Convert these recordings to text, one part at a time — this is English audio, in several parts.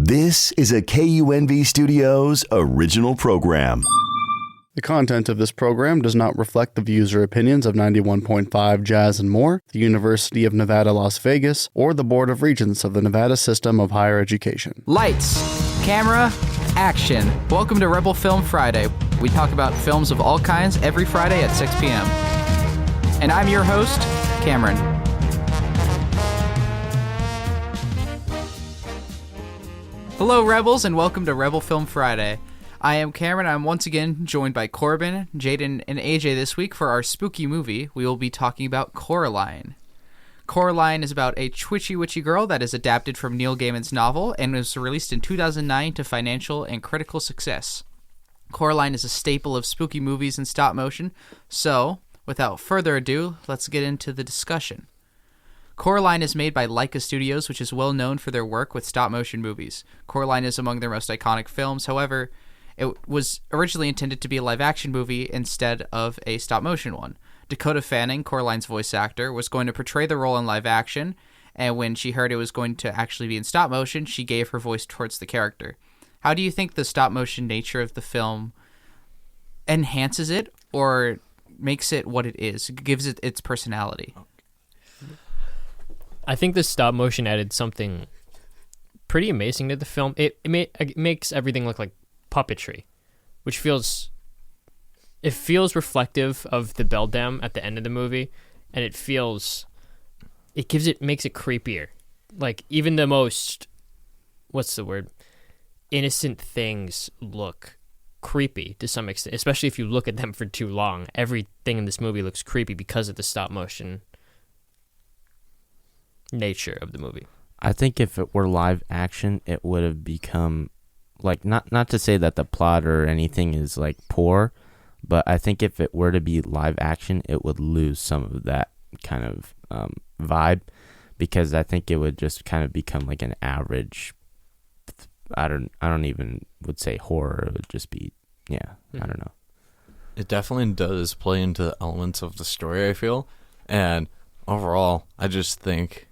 This is a KUNV Studios original program. The content of this program does not reflect the views or opinions of 91.5 Jazz and More, the University of Nevada, Las Vegas, or the Board of Regents of the Nevada System of Higher Education. Lights, camera, action. Welcome to Rebel Film Friday. We talk about films of all kinds every Friday at 6 p.m. And I'm your host, Cameron. Hello, Rebels, and welcome to Rebel Film Friday. I am Cameron. I'm once again joined by Corbin, Jaden, and AJ this week for our spooky movie. We will be talking about Coraline. Coraline is about a twitchy witchy girl that is adapted from Neil Gaiman's novel and was released in 2009 to financial and critical success. Coraline is a staple of spooky movies and stop motion, so without further ado, let's get into the discussion. Coraline is made by Leica Studios, which is well known for their work with stop-motion movies. Coraline is among their most iconic films. However, it was originally intended to be a live-action movie instead of a stop-motion one. Dakota Fanning, Coraline's voice actor, was going to portray the role in live-action, and when she heard it was going to actually be in stop-motion, she gave her voice towards the character. How do you think the stop-motion nature of the film enhances it or makes it what it is, gives it its personality? I think the stop motion added something pretty amazing to the film. It makes everything look like puppetry, which feels reflective of the bell dam at the end of the movie, and makes it creepier. Like even the most, innocent things look creepy to some extent, especially if you look at them for too long. Everything in this movie looks creepy because of the stop motion nature of the movie. I think if it were live action, it would have become like not to say that the plot or anything is like poor, but I think if it were to be live action, it would lose some of that kind of vibe, because I think it would just kind of become like an average. I don't even would say horror. It would just be I don't know. It definitely does play into the elements of the story, I feel, and overall, I just think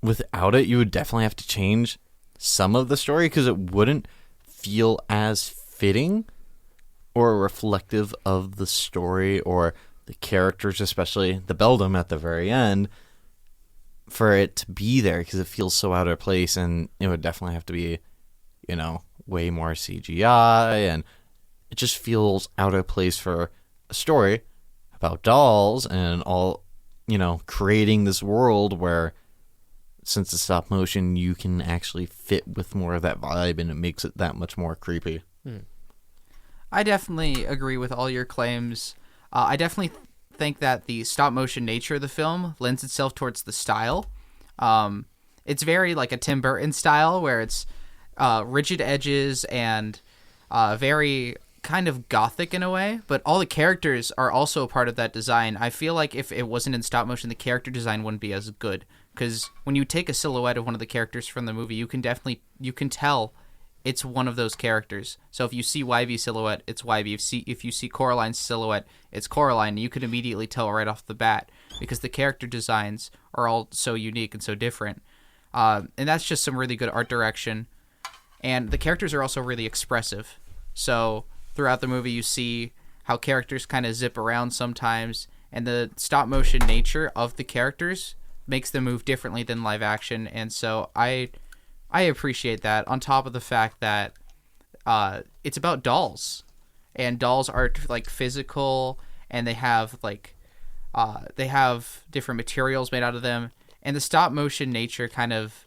without it, you would definitely have to change some of the story because it wouldn't feel as fitting or reflective of the story or the characters, especially the beldam at the very end, for it to be there because it feels so out of place, and it would definitely have to be, way more CGI, and it just feels out of place for a story about dolls and all, creating this world where, since it's stop motion, you can actually fit with more of that vibe, and it makes it that much more creepy. I definitely agree with all your claims. I definitely think that the stop motion nature of the film lends itself towards the style. It's very like a Tim Burton style, where it's rigid edges and very kind of gothic in a way, but all the characters are also a part of that design. I feel like if it wasn't in stop motion, the character design wouldn't be as good. Because when you take a silhouette of one of the characters from the movie, you can tell it's one of those characters. So if you see Wyvie's silhouette, it's Wyvie. If you see Coraline's silhouette, it's Coraline. You can immediately tell right off the bat because the character designs are all so unique and so different. And that's just some really good art direction. And the characters are also really expressive. So throughout the movie, you see how characters kind of zip around sometimes, and the stop motion nature of the characters makes them move differently than live action, and so I appreciate that, on top of the fact that it's about dolls, and dolls are like physical, and they have different materials made out of them, and the stop motion nature kind of,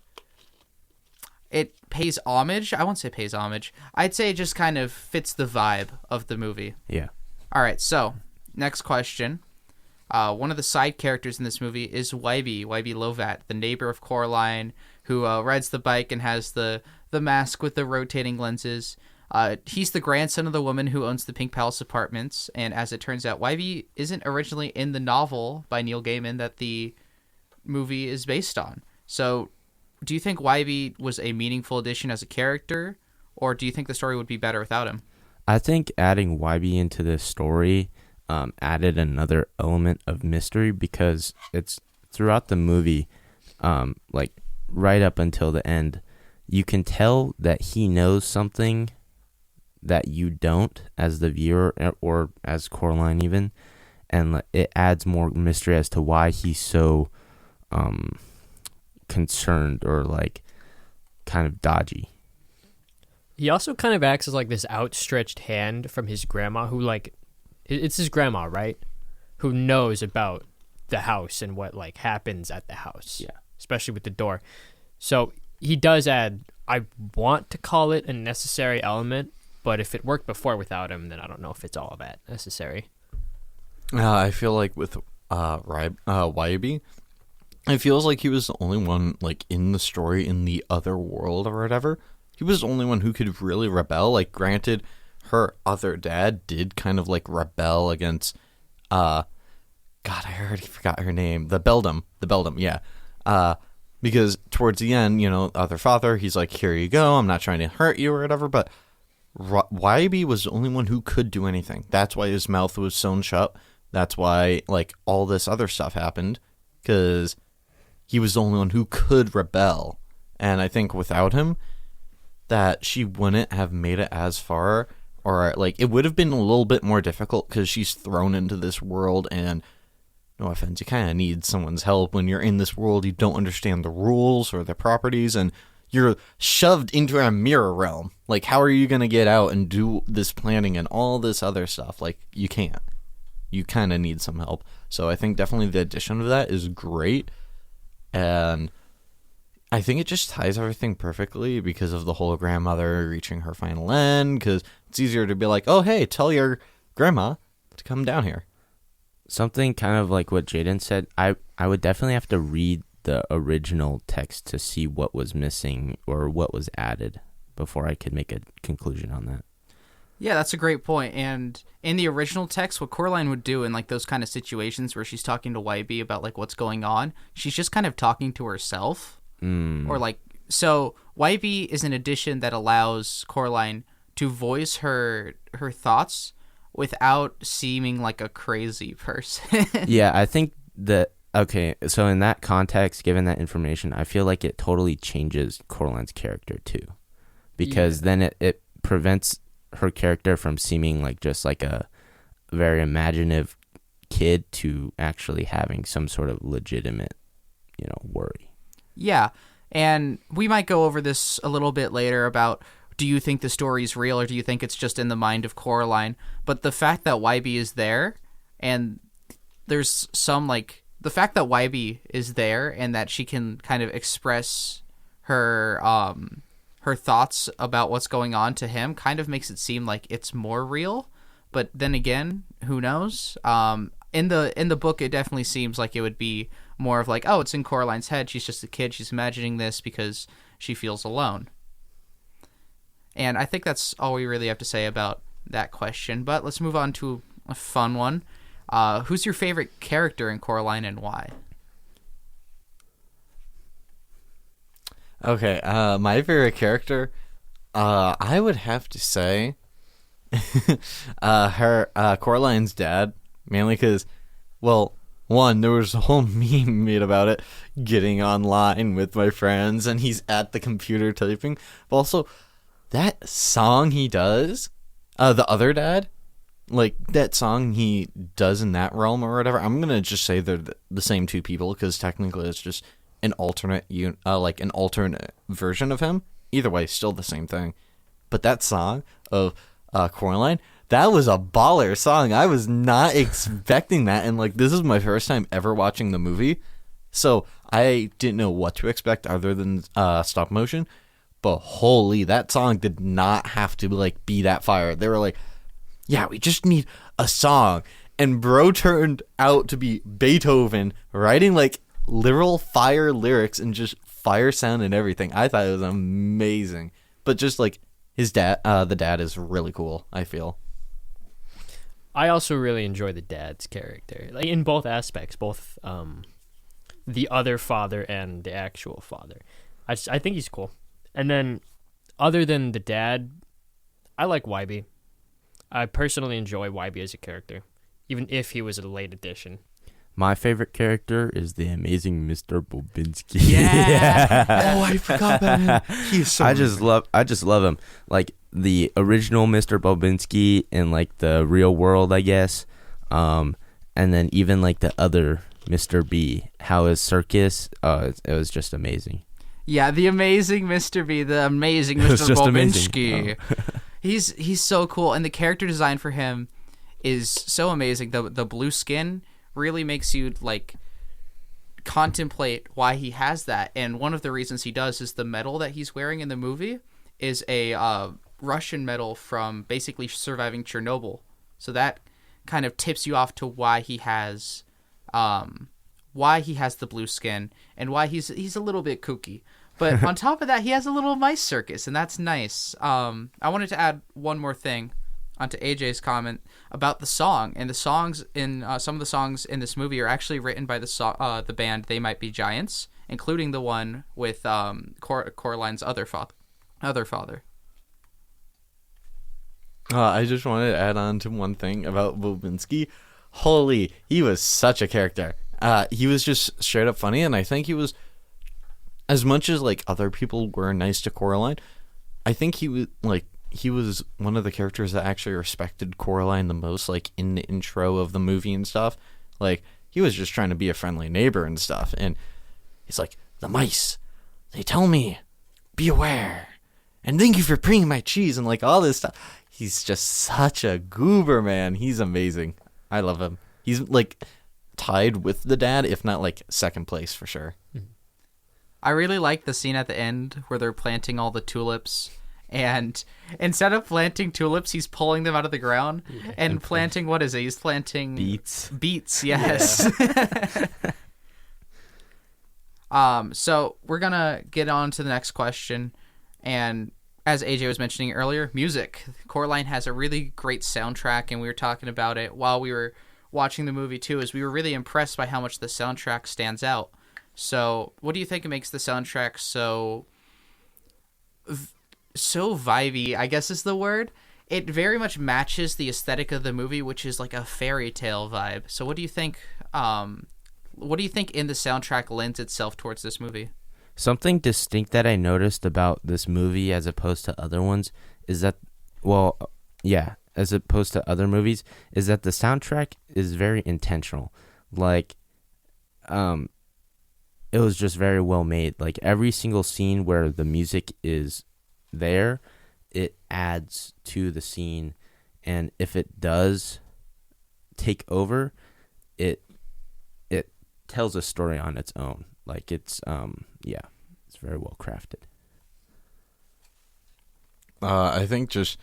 it pays homage. I won't say pays homage. I'd say it just kind of fits the vibe of the movie. Yeah. All right, so next question. One of the side characters in this movie is Wyvie Lovat, the neighbor of Coraline, who rides the bike and has the mask with the rotating lenses. He's the grandson of the woman who owns the Pink Palace Apartments, and as it turns out, Wyvie isn't originally in the novel by Neil Gaiman that the movie is based on. So, do you think Wyvie was a meaningful addition as a character, or do you think the story would be better without him? I think adding Wyvie into this story added another element of mystery, because it's throughout the movie, like right up until the end, you can tell that he knows something that you don't as the viewer or as Coraline even, and it adds more mystery as to why he's so concerned or like kind of dodgy. He also kind of acts as like this outstretched hand from his grandma who like, it's his grandma, right? Who knows about the house and what like happens at the house. Yeah. Especially with the door. So he does add, I want to call it a necessary element, but if it worked before without him, then I don't know if it's all that necessary. I feel like with Wyabi, it feels like he was the only one like in the story in the other world or whatever. He was the only one who could really rebel. Like, granted, her other dad did kind of like rebel against God, I already forgot her name. The Beldam, yeah. Because towards the end, you know, other father, he's like, here you go, I'm not trying to hurt you or whatever, but Wyabi was the only one who could do anything. That's why his mouth was sewn shut. That's why, like, all this other stuff happened, because he was the only one who could rebel. And I think without him, that she wouldn't have made it as far, or, like, it would have been a little bit more difficult, because she's thrown into this world, and no offense, you kind of need someone's help when you're in this world. You don't understand the rules or the properties, and you're shoved into a mirror realm. Like, how are you going to get out and do this planning and all this other stuff? Like, you can't. You kind of need some help. So I think definitely the addition of that is great. And I think it just ties everything perfectly because of the whole grandmother reaching her final end. Because it's easier to be like, oh, hey, tell your grandma to come down here. Something kind of like what Jaden said, I would definitely have to read the original text to see what was missing or what was added before I could make a conclusion on that. Yeah, that's a great point. And in the original text, what Coraline would do in like those kind of situations where she's talking to Wyabi about like what's going on, she's just kind of talking to herself. Or like, so Wyabi is an addition that allows Coraline to voice her thoughts without seeming like a crazy person. Yeah, I think that, okay, so in that context, given that information, I feel like it totally changes Coraline's character too. Because then it prevents her character from seeming like just like a very imaginative kid to actually having some sort of legitimate, worry. Yeah, and we might go over this a little bit later about, do you think the story's real or do you think it's just in the mind of Coraline? But the fact that Wyabi is there, and there's some like, the fact that Wyabi is there and that she can kind of express her her thoughts about what's going on to him kind of makes it seem like it's more real. But then again, who knows? In the book, it definitely seems like it would be more of like, oh, it's in Coraline's head. She's just a kid. She's imagining this because she feels alone. And I think that's all we really have to say about that question. But let's move on to a fun one. Who's your favorite character in Coraline and why? Okay, my favorite character, I would have to say Coraline's dad, mainly because, well, one, there was a whole meme made about it, getting online with my friends, and he's at the computer typing, but also that song he does, the other dad, like that song he does in that realm or whatever, I'm gonna just say they're the same two people because technically it's just an alternate version of him. Either way, still the same thing. But that song of Coraline, that was a baller song. I was not expecting that, and like this is my first time ever watching the movie, so I didn't know what to expect other than stop motion. But holy, that song did not have to like be that fire. They were like, yeah, we just need a song. And bro turned out to be Beethoven writing like literal fire lyrics and just fire sound and everything. I thought it was amazing. But just like his dad, the dad is really cool, I feel. I also really enjoy the dad's character, like in both aspects, both the other father and the actual father. I think he's cool. And then, other than the dad, I like Wyabi. I personally enjoy Wyabi as a character, even if he was a late addition. My favorite character is the amazing Mr. Bobinski. Yeah. Oh, I forgot about him. He's so I just love him. Like the original Mr. Bobinski in like the real world, I guess. And then even like the other Mr. B, how his circus, it was just amazing. Yeah, the amazing Mr. B, the amazing It was Mr. just Bobinski. amazing. He's so cool, and the character design for him is so amazing. The blue skin really makes you like contemplate why he has that, and one of the reasons he does is the medal that he's wearing in the movie is a Russian medal from basically surviving Chernobyl. So that kind of tips you off to why he has the blue skin and why he's a little bit kooky. But on top of that, he has a little mice circus, and that's nice. I wanted to add one more thing onto AJ's comment about the song. And the songs in some of the songs in this movie are actually written by the band They Might Be Giants, including the one with Coraline's other father. I just wanted to add on to one thing about Bobinski. Holy, he was such a character. He was just straight up funny, and I think he was, as much as like other people were nice to Coraline, I think he was one of the characters that actually respected Coraline the most, like in the intro of the movie and stuff. Like, he was just trying to be a friendly neighbor and stuff, and he's like, the mice, they tell me, be aware, and thank you for bringing my cheese, and like all this stuff. He's just such a goober, man. He's amazing. I love him. He's like tied with the dad, if not like second place for sure. I really like the scene at the end where they're planting all the tulips, and instead of planting tulips, he's pulling them out of the ground and planting, what is it? He's planting Beets. Beets, yes. So we're gonna get on to the next question, and as AJ was mentioning earlier, music. Coraline has a really great soundtrack, and we were talking about it while we were watching the movie too, as we were really impressed by how much the soundtrack stands out. So what do you think makes the soundtrack so vibey, I guess is the word? It very much matches the aesthetic of the movie, which is like a fairy tale vibe. So what do you think in the soundtrack lends itself towards this movie? Something distinct that I noticed about this movie as opposed to other ones is that, as opposed to other movies, is that the soundtrack is very intentional. Like, it was just very well made. Like, every single scene where the music is there, it adds to the scene. And if it does take over, it tells a story on its own. Like, it's very well crafted. I think just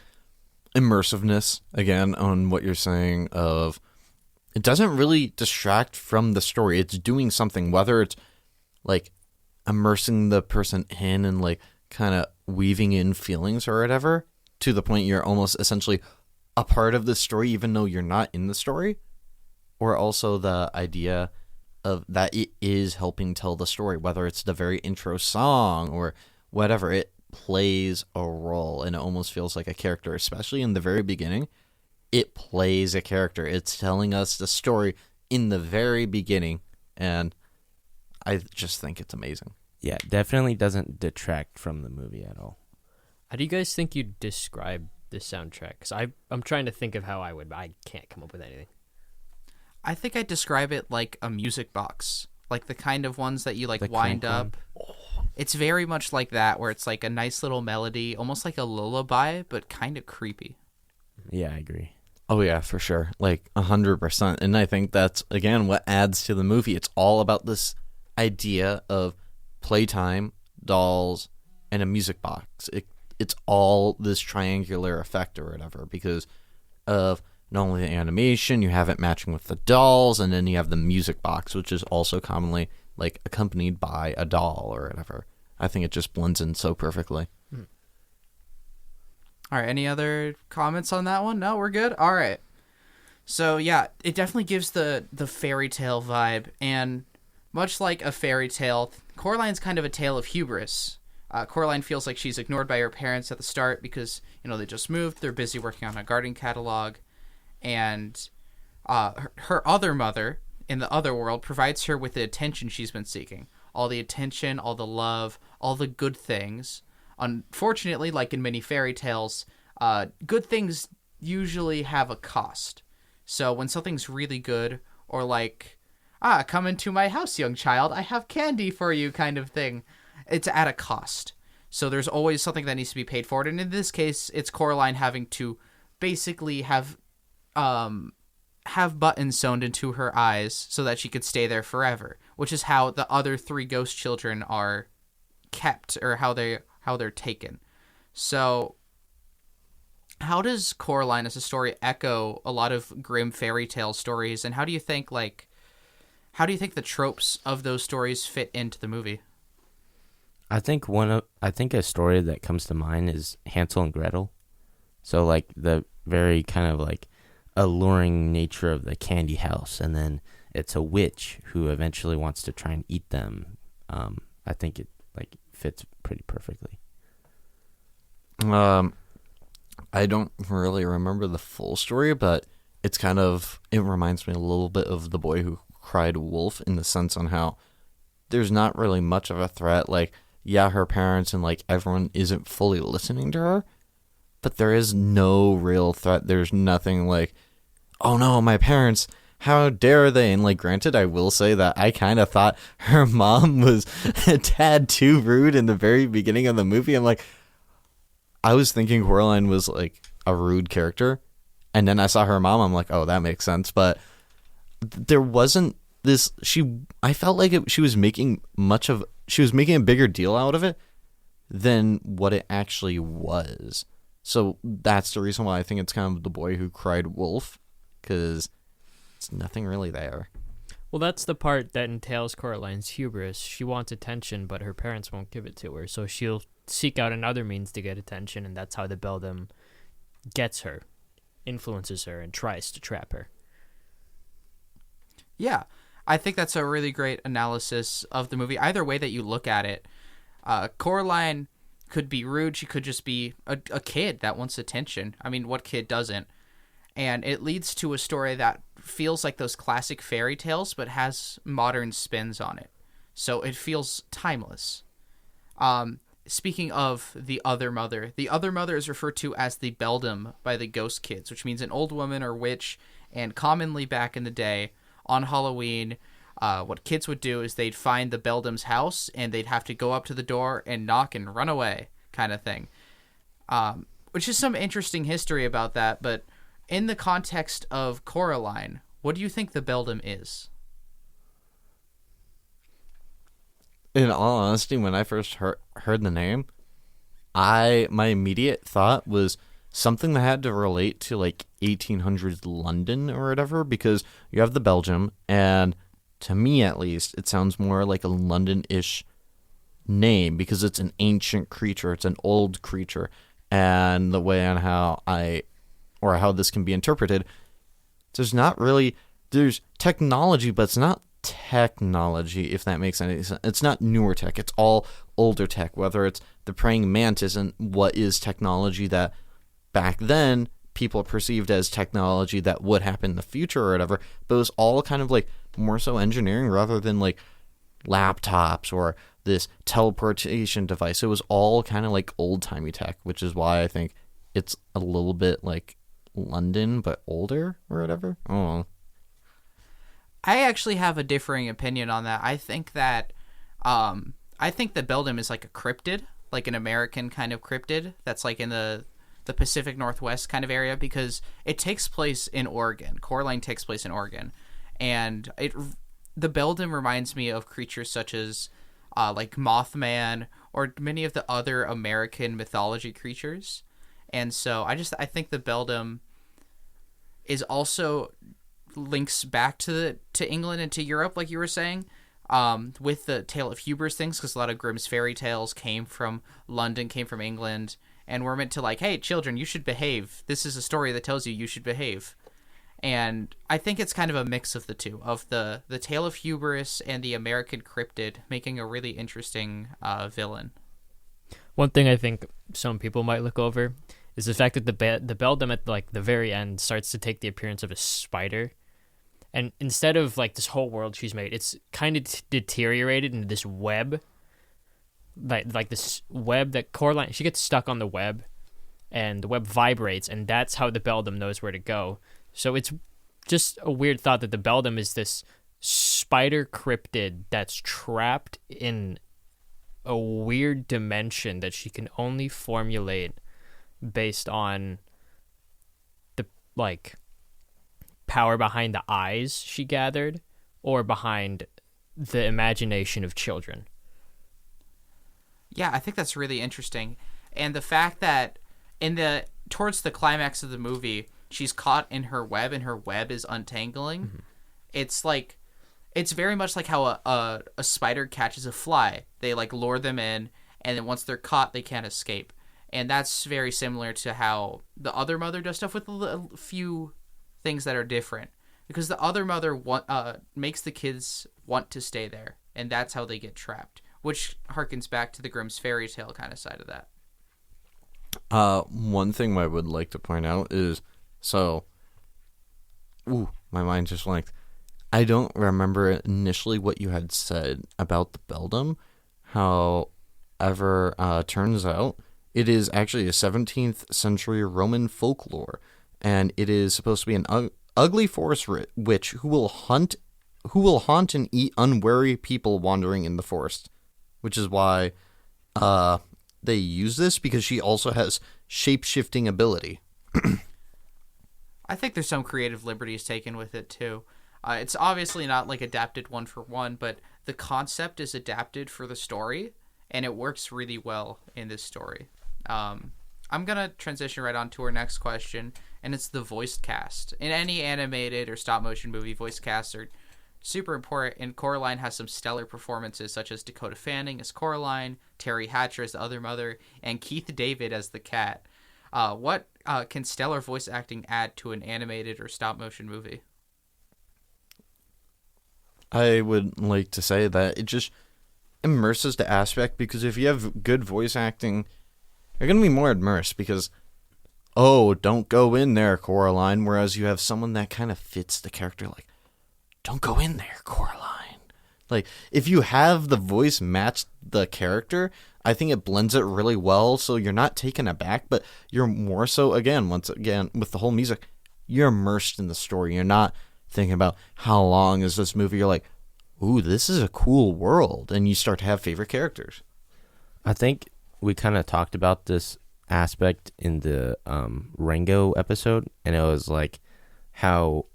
immersiveness, again, on what you're saying of, it doesn't really distract from the story. It's doing something, whether it's like immersing the person in and like kind of weaving in feelings or whatever, to the point you're almost essentially a part of the story, even though you're not in the story. Or also the idea of that it is helping tell the story, whether it's the very intro song or whatever, it plays a role and it almost feels like a character, especially in the very beginning. It plays a character. It's telling us the story in the very beginning, and I just think it's amazing. Yeah, definitely doesn't detract from the movie at all. How do you guys think you'd describe the soundtrack? Because I'm trying to think of how I would, but I can't come up with anything. I think I'd describe it like a music box, like the kind of ones that you like wind up. It's very much like that, where it's like a nice little melody, almost like a lullaby, but kind of creepy. Yeah, I agree. Oh yeah, for sure. Like 100%. And I think that's, again, what adds to the movie. It's all about this idea of playtime, dolls, and a music box. It's all this triangular effect or whatever, because of not only the animation, you have it matching with the dolls, and then you have the music box, which is also commonly like accompanied by a doll or whatever. I think it just blends in so perfectly. All right, any other comments on that one? No, we're good? All right. So, yeah, it definitely gives the fairy tale vibe, and much like a fairy tale, Coraline's kind of a tale of hubris. Coraline feels like she's ignored by her parents at the start because, they just moved, they're busy working on a garden catalog, and her other mother in the other world provides her with the attention she's been seeking. All the attention, all the love, all the good things. Unfortunately, like in many fairy tales, good things usually have a cost. So when something's really good, or like, come into my house, young child, I have candy for you kind of thing, it's at a cost. So there's always something that needs to be paid for it. And in this case, it's Coraline having to basically have buttons sewn into her eyes so that she could stay there forever, which is how the other 3 ghost children are kept, or how they're taken. So how does Coraline as a story echo a lot of grim fairy tale stories, and how do you think the tropes of those stories fit into the movie? I think a story that comes to mind is Hansel and Gretel. So like the very kind of like alluring nature of the candy house, and then it's a witch who eventually wants to try and eat them. I think it like fits pretty perfectly. I don't really remember the full story, but it reminds me a little bit of The Boy Who Cried Wolf, in the sense on how there's not really much of a threat. Like, yeah, her parents and like everyone isn't fully listening to her, but there is no real threat. There's nothing like, oh no, my parents, how dare they? And like, granted, I will say that I kind of thought her mom was a tad too rude in the very beginning of the movie. I'm like, I was thinking Coraline was like a rude character, and then I saw her mom. I'm like, oh, that makes sense. But there wasn't this. I felt like she was making a bigger deal out of it than what it actually was. So that's the reason why I think it's kind of The Boy Who Cried Wolf, because it's nothing really there. Well, that's the part that entails Coraline's hubris. She wants attention, but her parents won't give it to her, so she'll seek out another means to get attention, and that's how the beldam gets her, influences her, and tries to trap her. Yeah, I think that's a really great analysis of the movie. Either way that you look at it, Coraline could be rude. She could just be a kid that wants attention. I mean, what kid doesn't? And it leads to a story that feels like those classic fairy tales, but has modern spins on it. So it feels timeless. Speaking of the other mother is referred to as the beldam by the ghost kids, which means an old woman or witch. And commonly back in the day, on Halloween, what kids would do is they'd find the beldam's house, and they'd have to go up to the door and knock and run away, kind of thing. Which is some interesting history about that, but in the context of Coraline, what do you think the beldam is? In all honesty, when I first heard the name, my immediate thought was something that had to relate to like 1800s London or whatever, because you have the Belgium, and to me at least, it sounds more like a London-ish name because it's an ancient creature, it's an old creature, and the way on how this can be interpreted, there's technology, but it's not technology, if that makes any sense. It's not newer tech, it's all older tech, whether it's the praying mantis and what is technology that back then people perceived as technology that would happen in the future or whatever, but it was all kind of like more so engineering rather than like laptops or this teleportation device. It was all kind of like old-timey tech, which is why I think it's a little bit like London but older or whatever. Oh, I actually have a differing opinion on that. I think that the beldam is like a cryptid, like an American kind of cryptid that's like in the Pacific Northwest kind of area, because it takes place in Oregon. Coraline takes place in Oregon, and the beldam reminds me of creatures such as like Mothman or many of the other American mythology creatures. And so I think the beldam is also links back to England and to Europe, like you were saying, with the Tale of Hubris things, because a lot of Grimm's fairy tales came from London, came from England, and we're meant to like, hey, children, you should behave. This is a story that tells you should behave. And I think it's kind of a mix of the two, of the Tale of Hubris and the American cryptid, making a really interesting villain. One thing I think some people might look over is the fact that the beldam at like the very end starts to take the appearance of a spider. And instead of like this whole world she's made, it's kind of deteriorated into this web, like this web that Coraline, she gets stuck on the web, and the web vibrates, and that's how the beldam knows where to go. So it's just a weird thought that the beldam is this spider cryptid that's trapped in a weird dimension that she can only formulate based on the like power behind the eyes she gathered or behind the imagination of children. Yeah, I think that's really interesting. And the fact that towards the climax of the movie, she's caught in her web and her web is untangling. Mm-hmm. It's very much like how a spider catches a fly. They like lure them in, and then once they're caught, they can't escape. And that's very similar to how the other mother does stuff, with a few things that are different. Because the other mother makes the kids want to stay there, and that's how they get trapped, which harkens back to the Grimm's fairy tale kind of side of that. One thing I would like to point out is, my mind just blanked. I don't remember initially what you had said about the beldam. However, turns out it is actually a 17th century Roman folklore, and it is supposed to be an ugly forest witch who will haunt and eat unwary people wandering in the forest, which is why they use this, because she also has shape-shifting ability. I think there's some creative liberties taken with it too. It's obviously not like adapted one for one, but the concept is adapted for the story, and it works really well in this story. I'm going to transition right on to our next question, and it's the voice cast. In any animated or stop-motion movie, voice casts are super important, and Coraline has some stellar performances, such as Dakota Fanning as Coraline, Terry Hatcher as the other mother, and Keith David as the cat. What can stellar voice acting add to an animated or stop-motion movie? I would like to say that it just immerses the aspect, because if you have good voice acting, you're going to be more immersed, because, don't go in there, Coraline, whereas you have someone that kind of fits the character, like, don't go in there, Coraline. Like, if you have the voice match the character, I think it blends it really well, so you're not taken aback, but you're more so, once again, with the whole music, you're immersed in the story. You're not thinking about how long is this movie. You're like, ooh, this is a cool world, and you start to have favorite characters. I think we kind of talked about this aspect in the Rango episode, and it was like how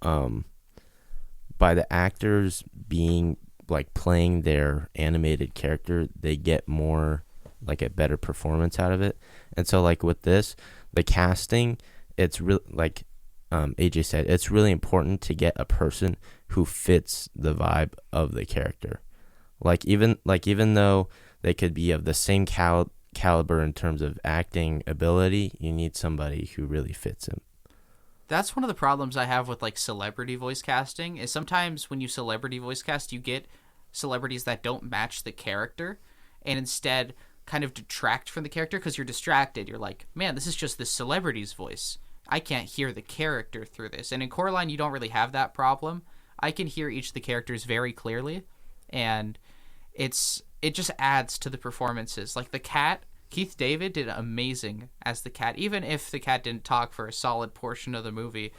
by the actors being like playing their animated character, they get more like a better performance out of it. And so like with this, the casting, it's really like AJ said, it's really important to get a person who fits the vibe of the character. Even though they could be of the same caliber in terms of acting ability, you need somebody who really fits him. That's one of the problems I have with like celebrity voice casting, is sometimes when you celebrity voice cast, you get celebrities that don't match the character and instead kind of detract from the character because you're distracted. You're like, man, this is just this celebrity's voice. I can't hear the character through this. And in Coraline, you don't really have that problem. I can hear each of the characters very clearly, and it just adds to the performances. Like the cat, Keith David did amazing as the cat, even if the cat didn't talk for a solid portion of the movie.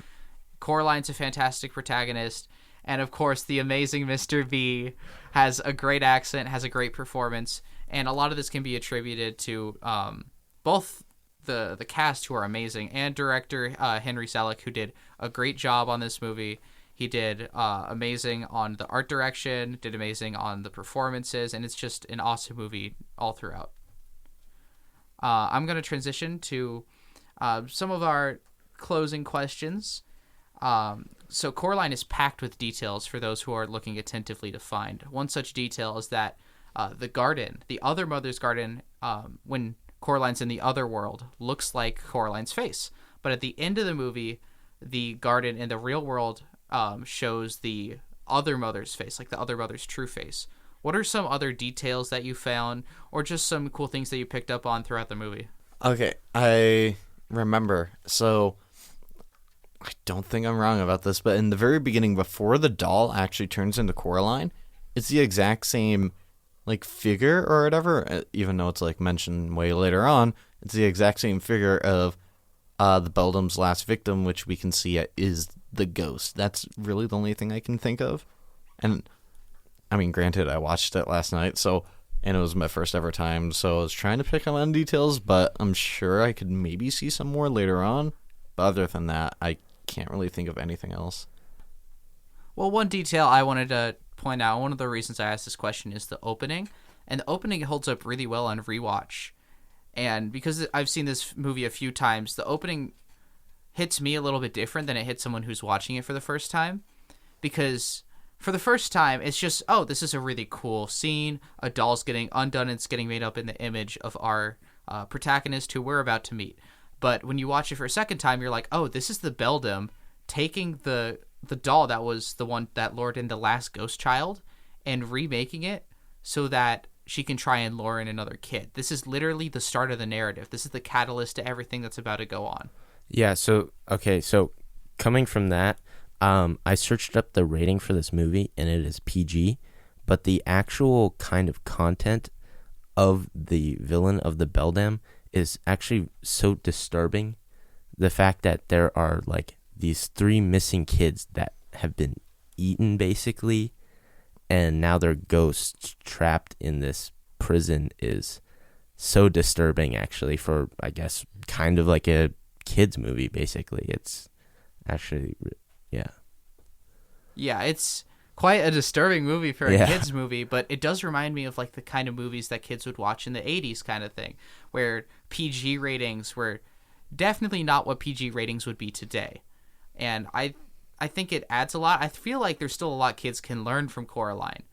Coraline's a fantastic protagonist, and of course the amazing Mr. B has a great accent, has a great performance, and a lot of this can be attributed to both the cast, who are amazing, and director Henry Selick, who did a great job on this movie. He did amazing on the art direction, did amazing on the performances, and it's just an awesome movie all throughout. I'm going to transition to some of our closing questions. So Coraline is packed with details for those who are looking attentively to find. One such detail is that the garden, the other mother's garden, when Coraline's in the other world, looks like Coraline's face. But at the end of the movie, the garden in the real world shows the other mother's face, like the other mother's true face. What are some other details that you found, or just some cool things that you picked up on throughout the movie? Okay, I remember. So I don't think I'm wrong about this, but in the very beginning, before the doll actually turns into Coraline, it's the exact same like figure or whatever, even though it's like mentioned way later on. It's the exact same figure of the Beldam's last victim, which we can see is the ghost. That's really the only thing I can think of. And I mean, granted, I watched it last night, and it was my first ever time, so I was trying to pick up on details, but I'm sure I could maybe see some more later on. But other than that, I can't really think of anything else. Well, one detail I wanted to point out, one of the reasons I asked this question is the opening. And the opening holds up really well on rewatch. And because I've seen this movie a few times, the opening hits me a little bit different than it hits someone who's watching it for the first time. Because for the first time, it's just, oh, this is a really cool scene. A doll's getting undone and it's getting made up in the image of our protagonist who we're about to meet. But when you watch it for a second time, you're like, oh, this is the Beldam taking the doll that was the one that lured in the last ghost child and remaking it so that she can try and lure in another kid. This is literally the start of the narrative. This is the catalyst to everything that's about to go on. Yeah, so coming from that, I searched up the rating for this movie, and it is PG, but the actual kind of content of the villain of the Beldam is actually so disturbing. The fact that there are like these 3 missing kids that have been eaten basically, and now they're ghosts trapped in this prison is so disturbing actually, for I guess kind of like a kids movie basically. It's actually Yeah, it's quite a disturbing movie for a kids movie, but it does remind me of like the kind of movies that kids would watch in the 80s kind of thing, where PG ratings were definitely not what PG ratings would be today. And I think it adds a lot. I feel like there's still a lot kids can learn from Coraline.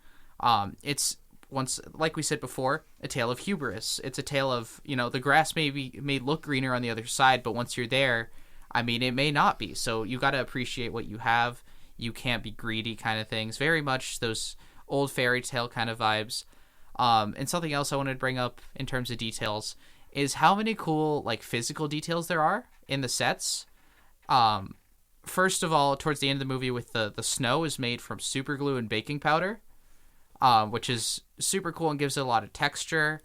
It's, once, like we said before, a tale of hubris. It's a tale of, the grass may look greener on the other side, but once you're there, I mean, it may not be. So you got to appreciate what you have. You can't be greedy kind of things. Very much those old fairy tale kind of vibes. And something else I wanted to bring up in terms of details is how many cool like physical details there are in the sets. First of all, towards the end of the movie, with the snow is made from super glue and baking powder, which is super cool and gives it a lot of texture.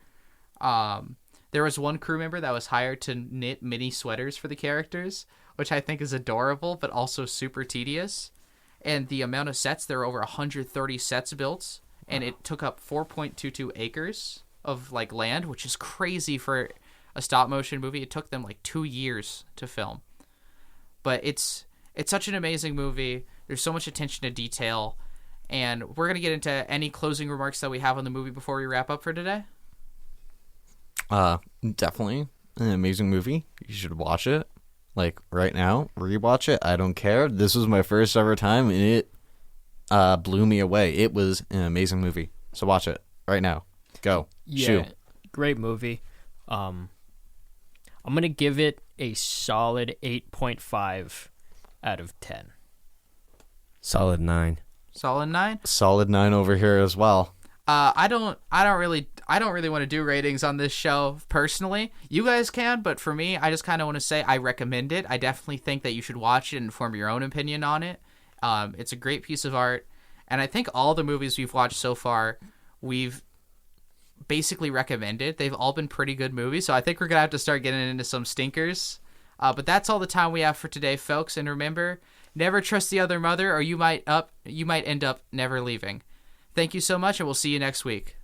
There was one crew member that was hired to knit mini sweaters for the characters, which I think is adorable, but also super tedious. And the amount of sets, there are over 130 sets built, and it took up 4.22 acres of like land, which is crazy for a stop motion movie. It took them like 2 years to film. But it's such an amazing movie. There's so much attention to detail. And we're going to get into any closing remarks that we have on the movie before we wrap up for today. Definitely an amazing movie. You should watch it. Like right now, rewatch it. I don't care. This was my first ever time, and it blew me away. It was an amazing movie. So watch it right now. Go. Yeah, Shoot. Great movie. I'm gonna give it a solid 8.5 out of 10. Solid 9. Solid 9. Solid 9 over here as well. I don't really want to do ratings on this show personally. You guys can, but for me, I just kind of want to say I recommend it. I definitely think that you should watch it and form your own opinion on it. It's a great piece of art, and I think all the movies we've watched so far, we've basically recommended. They've all been pretty good movies, so I think we're gonna have to start getting into some stinkers. But that's all the time we have for today, folks. And remember, never trust the other mother, or you might end up never leaving. Thank you so much, and we'll see you next week.